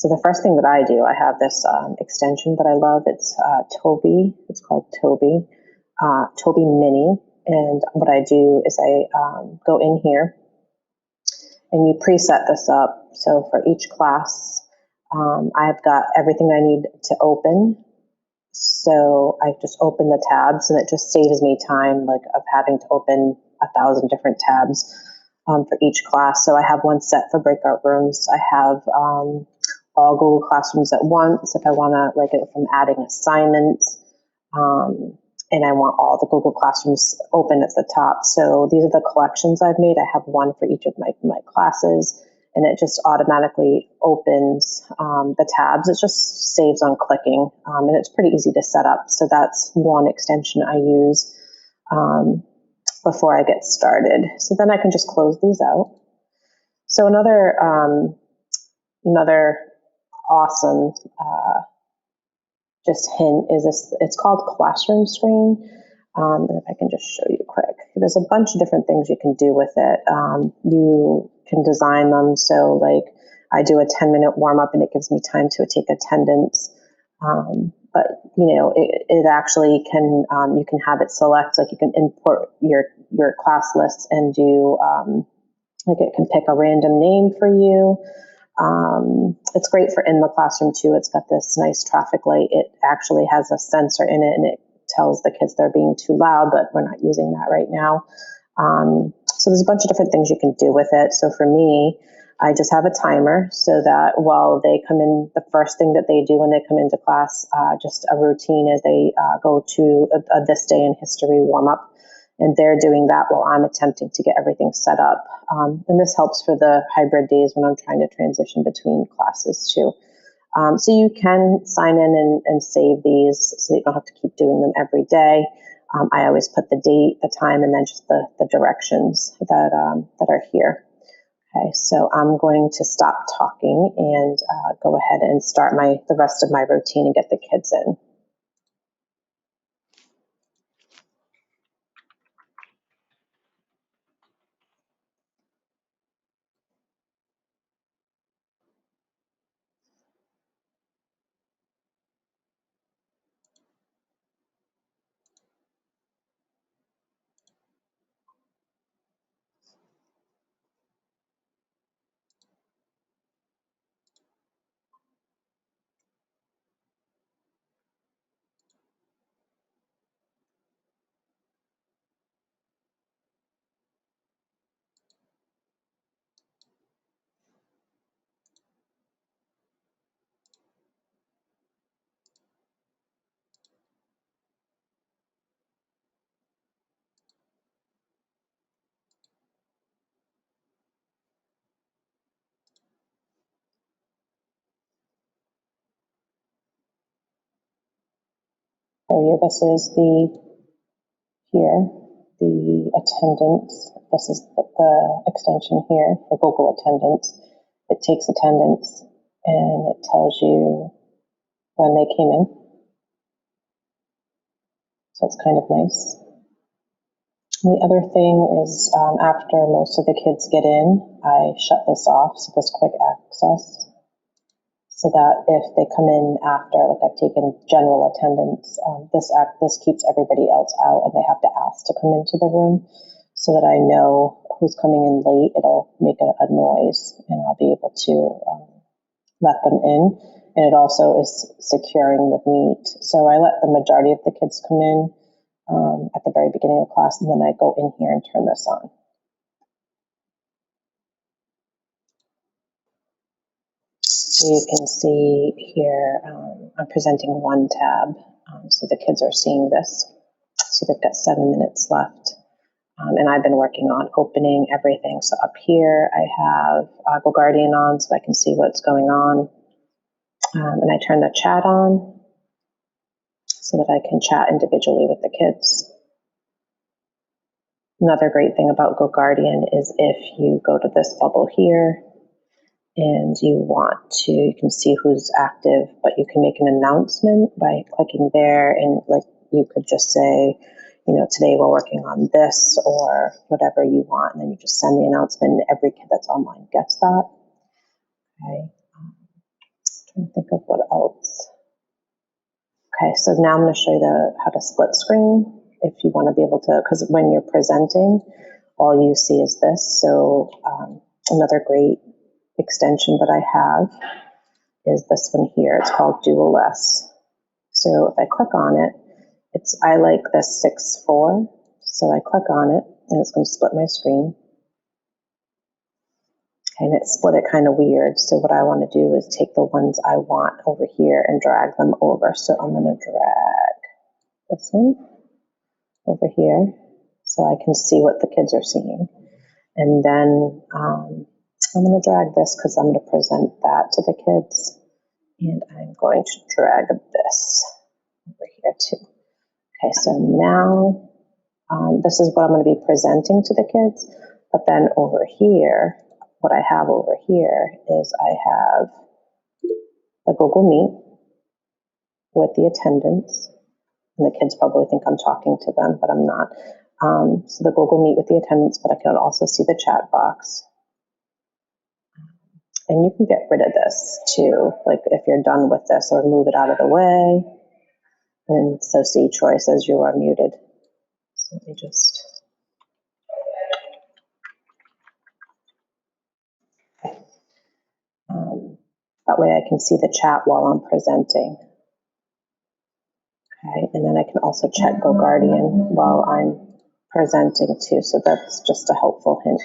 So the first thing that I do, I have this extension that I love. It's Toby. It's called Toby, Toby Mini. And what I do is I go in here and you preset this up. So for each class, I've got everything I need to open. So I just open the tabs, and it just saves me time, like of having to open 1,000 different tabs for each class. So I have one set for breakout rooms. I have all Google Classrooms at once if I want to, like, if I'm adding assignments, and I want all the Google Classrooms open at the top. So these are the collections I've made. I have one for each of my classes, and it just automatically opens the tabs. It just saves on clicking, and it's pretty easy to set up. So that's one extension I use before I get started. So then I can just close these out. So another awesome just hint is this. It's called Classroom Screen. And if I can just show you quick, there's a bunch of different things you can do with it. You can design them. So like I do a 10-minute warm up and it gives me time to take attendance. But you know, it actually can, you can have it select, like you can import your class lists and do, like it can pick a random name for you. It's great for in the classroom too. It's got this nice traffic light. It actually has a sensor in it, and it tells the kids they're being too loud, but we're not using that right now. So there's a bunch of different things you can do with it. So for me, I just have a timer so that while they come in, the first thing that they do when they come into class, just a routine is they go to a This Day in History warm up. And they're doing that while I'm attempting to get everything set up. And this helps for the hybrid days when I'm trying to transition between classes too. So you can sign in and save these so that you don't have to keep doing them every day. I always put the date, the time, and then just the directions that are here. Okay, so I'm going to stop talking and go ahead and start the rest of my routine and get the kids in. So here, this is the attendance. This is the extension here for Google Attendance. It takes attendance and it tells you when they came in. So it's kind of nice. And the other thing is after most of the kids get in, I shut this off, so this quick access, so that if they come in after, like I've taken general attendance, this keeps everybody else out and they have to ask to come into the room so that I know who's coming in late. It'll make a noise and I'll be able to let them in. And it also is securing the meet. So I let the majority of the kids come in at the very beginning of class, and then I go in here and turn this on. So you can see here, I'm presenting one tab, so the kids are seeing this. So they've got 7 minutes left, and I've been working on opening everything. So up here, I have GoGuardian on, so I can see what's going on, and I turn the chat on so that I can chat individually with the kids. Another great thing about GoGuardian is if you go to this bubble here, and you can see who's active, but you can make an announcement by clicking there, and like you could just say, you know, today we're working on this or whatever you want, and then you just send the announcement and every kid that's online gets that. Okay. trying to think of what else. Okay, so now I'm going to show you how to split screen if you want to be able to, because when you're presenting, all you see is this. So another great extension that I have is this one here. It's called Dual Less. So if I click on it, I like this 6:4. So I click on it and it's going to split my screen. And it split it kind of weird. So what I want to do is take the ones I want over here and drag them over. So I'm going to drag this one over here so I can see what the kids are seeing. And then I'm going to drag this because I'm going to present that to the kids. And I'm going to drag this over here too. Okay, so now this is what I'm going to be presenting to the kids. But then over here, what I have over here is I have the Google Meet with the attendance. And the kids probably think I'm talking to them, but I'm not. So the Google Meet with the attendance, but I can also see the chat box. And you can get rid of this too, like if you're done with this, or move it out of the way. And so see, Troy says you are muted. So let me just... that way I can see the chat while I'm presenting. Okay, and then I can also check Go Guardian while I'm presenting too. So that's just a helpful hint.